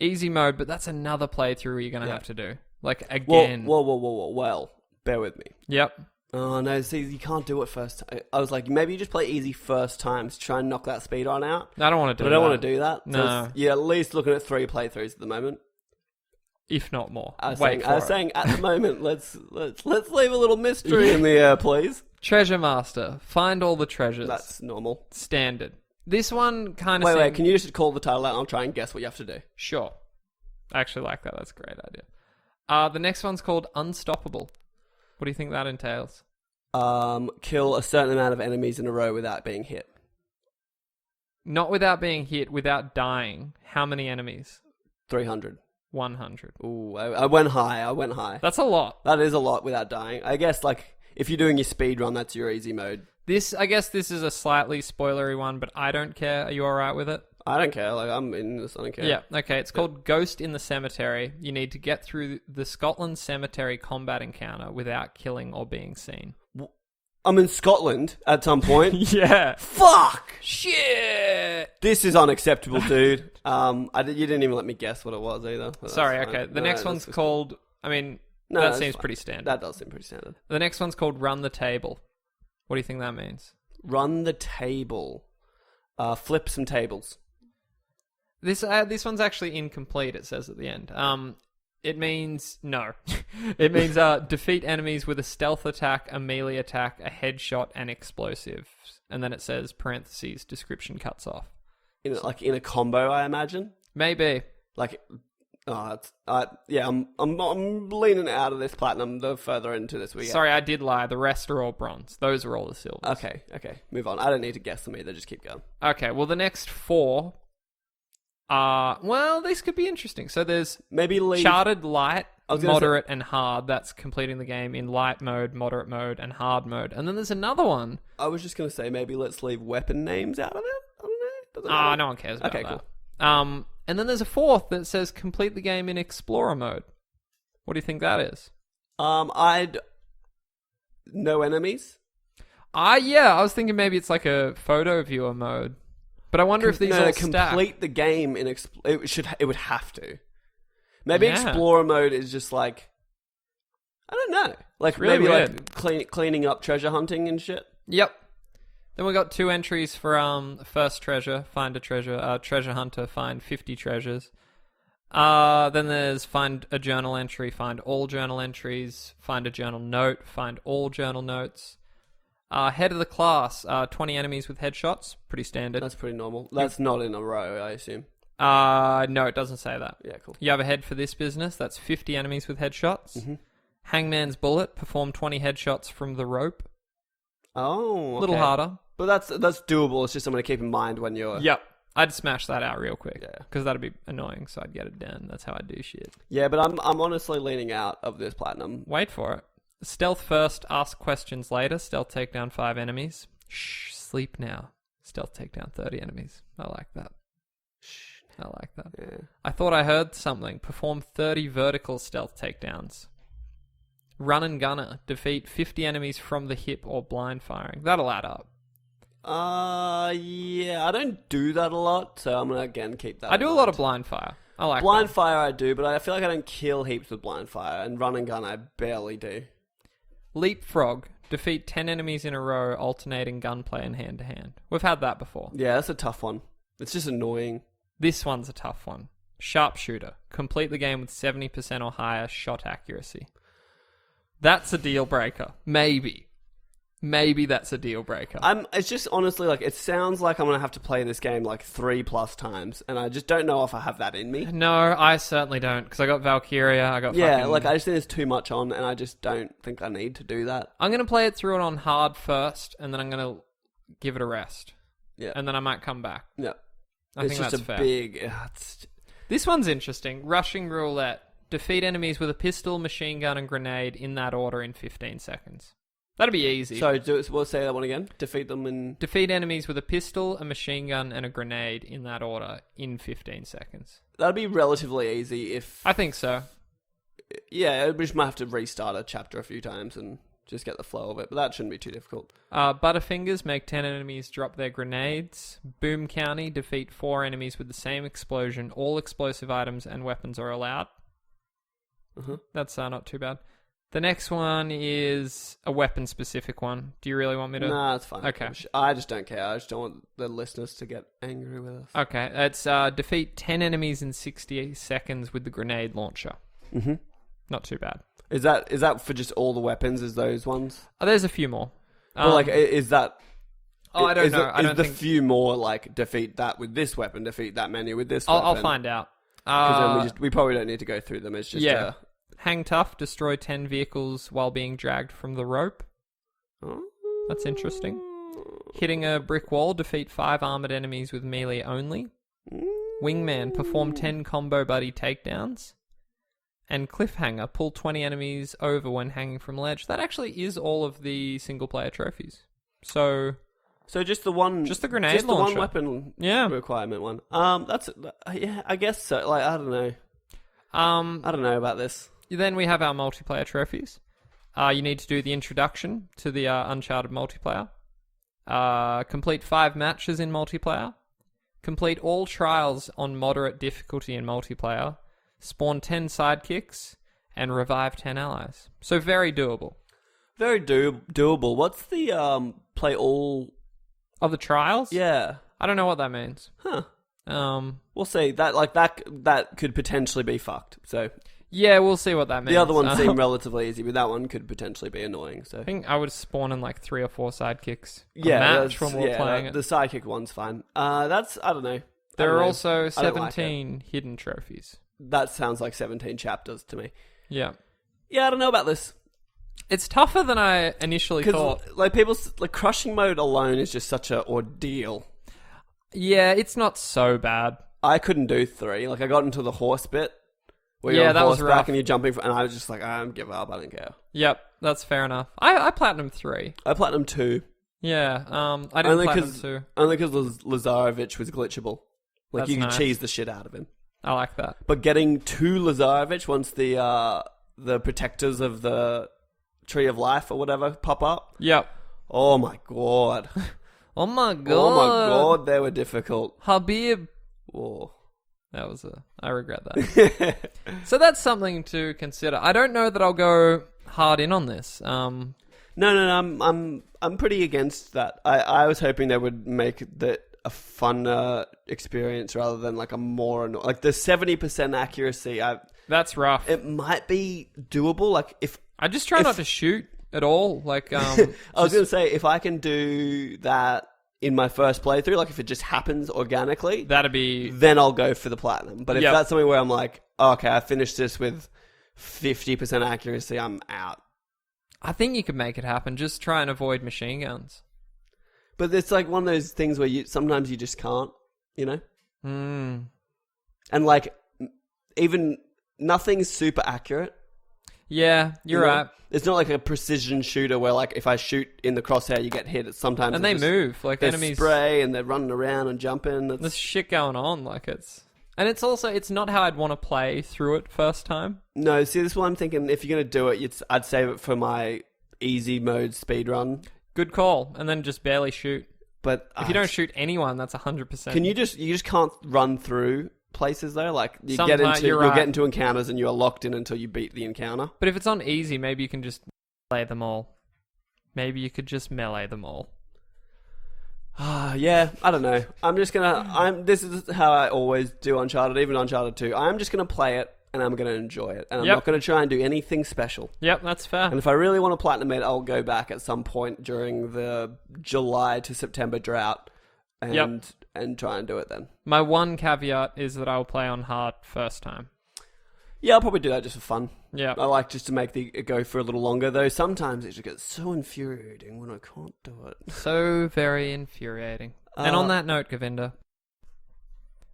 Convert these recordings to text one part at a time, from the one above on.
Easy mode, but that's another playthrough you're going to have to do. Like, again. Whoa. Well, bear with me. Yep. Oh, no, see, you can't do it first time. I was like, maybe you just play easy first time to try and knock that speed on out. I don't want to do that. I don't want to do that. No. So you're at least looking at 3 playthroughs at the moment. If not more. I was saying at the moment, let's leave a little mystery in the air, please. Treasure Master. Find all the treasures. That's normal. Standard. This one kind of Wait, can you just call the title out and I'll try and guess what you have to do? Sure. I actually like that. That's a great idea. The next one's called Unstoppable. What do you think that entails? Kill a certain amount of enemies in a row without being hit. Not without being hit, without dying. How many enemies? 300. 100. Ooh, I went high. That's a lot. That is a lot without dying. I guess, like, if you're doing your speed run, that's your easy mode. I guess this is a slightly spoilery one, but I don't care. Are you alright with it? I don't care. Like, I'm in this. I don't care. Yeah, okay. It's called Ghost in the Cemetery. You need to get through the Scotland Cemetery combat encounter without killing or being seen. I'm in Scotland at some point. Yeah. Fuck! Shit! This is unacceptable, dude. You didn't even let me guess what it was either. Sorry, okay. The next one's called... I mean, that seems pretty standard. That does seem pretty standard. The next one's called Run the Table. What do you think that means? Run the table. Flip some tables. This one's actually incomplete, it says at the end. It means... No. It means defeat enemies with a stealth attack, a melee attack, a headshot, and explosives. And then it says, parentheses, description cuts off. In a combo, I imagine? Maybe. Like... I'm leaning out of this platinum the further into this we get. Sorry, I did lie. The rest are all bronze. Those are all the silvers. Okay. Move on. I don't need to guess them either. Just keep going. Okay, well, the next 4 are... Well, these could be interesting. So there's maybe Charted Light, Moderate, and Hard. That's completing the game in Light mode, Moderate mode, and Hard mode. And then there's another one. I was just going to say maybe let's leave weapon names out of it. I don't know. Doesn't matter. No one cares about that. Okay, cool. And then there's a 4th that says complete the game in Explorer mode. What do you think that is? No enemies. Yeah, I was thinking maybe it's like a photo viewer mode. But I wonder if these all stack. Complete the game in it would have to. Maybe Explorer mode is just like, I don't know. Like really maybe weird. Like cleaning up treasure hunting and shit. Yep. Then we got 2 entries for first treasure, find a treasure, treasure hunter, find 50 treasures. Then there's find a journal entry, find all journal entries, find a journal note, find all journal notes. Head of the class, 20 enemies with headshots, pretty standard. That's pretty normal. That's not in a row, I assume. No, it doesn't say that. Yeah, cool. You have a head for this business, that's 50 enemies with headshots. Mm-hmm. Hangman's bullet, perform 20 headshots from the rope. Oh, okay. A little harder. But that's doable. It's just something to keep in mind when you're... Yep. I'd smash that out real quick. Yeah. Because that'd be annoying, so I'd get it done. That's how I do shit. Yeah, but I'm honestly leaning out of this platinum. Wait for it. Stealth first, ask questions later. Stealth take down 5 enemies. Shh, sleep now. Stealth take down 30 enemies. I like that. Shh, I like that. Yeah. I thought I heard something. Perform 30 vertical stealth takedowns. Run and gunner. Defeat 50 enemies from the hip or blind firing. That'll add up. Yeah, I don't do that a lot, so I'm gonna again keep that. I do a lot of blind fire. I like blind fire. I do, but I feel like I don't kill heaps with blind fire, and run and gun I barely do. Leapfrog. Defeat 10 enemies in a row, alternating gunplay and hand to hand. We've had that before. Yeah, that's a tough one. It's just annoying. This one's a tough one. Sharpshooter. Complete the game with 70% or higher shot accuracy. That's a deal breaker. Maybe that's a deal breaker. It's just honestly like it sounds like I'm gonna have to play this game like 3+ times, and I just don't know if I have that in me. No, I certainly don't, because I got Valkyria. I got like I just think there's too much on, and I just don't think I need to do that. I'm gonna play it through it on hard first, and then I'm gonna give it a rest. Yeah, and then I might come back. Yeah, I think that's fair. This one's interesting. Rushing roulette. Defeat enemies with a pistol, machine gun, and grenade in that order in 15 seconds. That'd be easy. So, we'll say that one again. Defeat enemies with a pistol, a machine gun, and a grenade in that order in 15 seconds. That'd be relatively easy if... I think so. Yeah, we just might have to restart a chapter a few times and just get the flow of it. But that shouldn't be too difficult. Butterfingers, make 10 enemies drop their grenades. Boom County, defeat 4 enemies with the same explosion. All explosive items and weapons are allowed. That's not too bad. The next one is a weapon-specific one. Do you really want me to... Nah, it's fine. Okay. I just don't care. I just don't want the listeners to get angry with us. Okay, it's defeat 10 enemies in 60 seconds with the grenade launcher. Not too bad. Is that for just all the weapons? Is those ones? There's a few more. Well, is that... Oh, I don't know. I don't think... think... few more, like, defeat that with this weapon, defeat that many with this weapon? I'll find out. Because then we probably don't need to go through them. It's just... Yeah. Hang tough, destroy 10 vehicles while being dragged from the rope. That's interesting. Hitting a brick wall, defeat 5 armored enemies with melee only. Wingman, perform 10 combo buddy takedowns. And cliffhanger, pull 20 enemies over when hanging from ledge. That actually is all of the single player trophies. So just the one, just the grenade just launcher. The one weapon requirement one. That's I guess so. Like, I don't know. I don't know about this. Then we have our multiplayer trophies. You need to do the introduction to the Uncharted multiplayer. Complete 5 matches in multiplayer. Complete all trials on moderate difficulty in multiplayer. Spawn 10 sidekicks. And revive 10 allies. So very doable. Very doable. What's the play all... Of the trials? Yeah. I don't know what that means. Huh. We'll see. That could potentially be fucked. So... Yeah, we'll see what that means. The other ones seem relatively easy, but that one could potentially be annoying. So I think I would spawn in like 3 or 4 sidekicks. Match from playing it. The sidekick one's fine. I don't know. There are also 17 hidden trophies. That sounds like 17 chapters to me. Yeah. Yeah, I don't know about this. It's tougher than I initially thought. Like crushing mode alone is just such an ordeal. Yeah, it's not so bad. I couldn't do 3. Like, I got into the horse bit. Where you're on that was rough. And you're jumping, and I was just like, I give up. I don't care. Yep, that's fair enough. I platinum 3. I platinum 2. Yeah, I didn't platinum 2. Only because Lazarevich was glitchable. Like, that's you could nice. cheese the shit out of him. I like that. But getting to Lazarevich once the protectors of the Tree of Life or whatever pop up. Yep. Oh my god. Oh my god. Oh my god, they were difficult. Habib. Whoa. That was I regret that. So that's something to consider. I don't know that I'll go hard in on this. No, I'm pretty against that. I was hoping they would make a fun experience rather than like a more like the 70% accuracy. That's rough. It might be doable. Like if I just try not to shoot at all. Like I was gonna say, if I can do that in my first playthrough, like if it just happens organically, then I'll go for the platinum. But if that's something where I'm like, okay, I finished this with 50% accuracy, I'm out. I think you could make it happen. Just try and avoid machine guns. But it's like one of those things where sometimes you just can't, you know? And like, even nothing's super accurate. Yeah, you're right. It's not like a precision shooter where, like, if I shoot in the crosshair, you get hit. It's sometimes and they move like enemies spray and they're running around and jumping. There's shit going on. Like it's not how I'd want to play through it first time. No, see, this is what I'm thinking. If you're gonna do it, I'd save it for my easy mode speed run. Good call, and then just barely shoot. But if you don't shoot anyone, that's 100%. Can you just can't run through places though? Like you'll get into encounters and you are locked in until you beat the encounter. But if it's on easy, maybe you can just melee them all. Maybe you could just melee them all. Yeah, I don't know. This is how I always do Uncharted, even Uncharted 2. I'm just gonna play it and I'm gonna enjoy it. And I'm not gonna try and do anything special. Yep, that's fair. And if I really want to platinum it, I'll go back at some point during the July to September drought and try and do it then. My one caveat is that I'll play on hard first time. Yeah, I'll probably do that just for fun. Yeah. I like just to make it go for a little longer, though sometimes it just gets so infuriating when I can't do it. So very infuriating. And on that note, Govinda,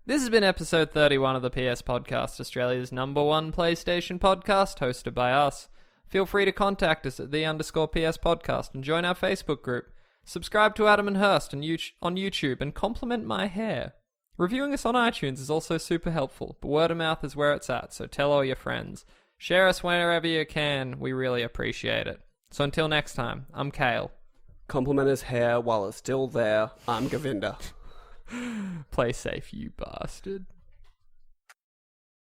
this has been episode 31 of the PS Podcast, Australia's #1 PlayStation podcast, hosted by us. Feel free to contact us at _PS Podcast and join our Facebook group. Subscribe to Adam and Hurst on YouTube and compliment my hair. Reviewing us on iTunes is also super helpful, but word of mouth is where it's at, so tell all your friends. Share us wherever you can, we really appreciate it. So until next time, I'm Kale. Compliment his hair while it's still there. I'm Govinda. Play safe, you bastard.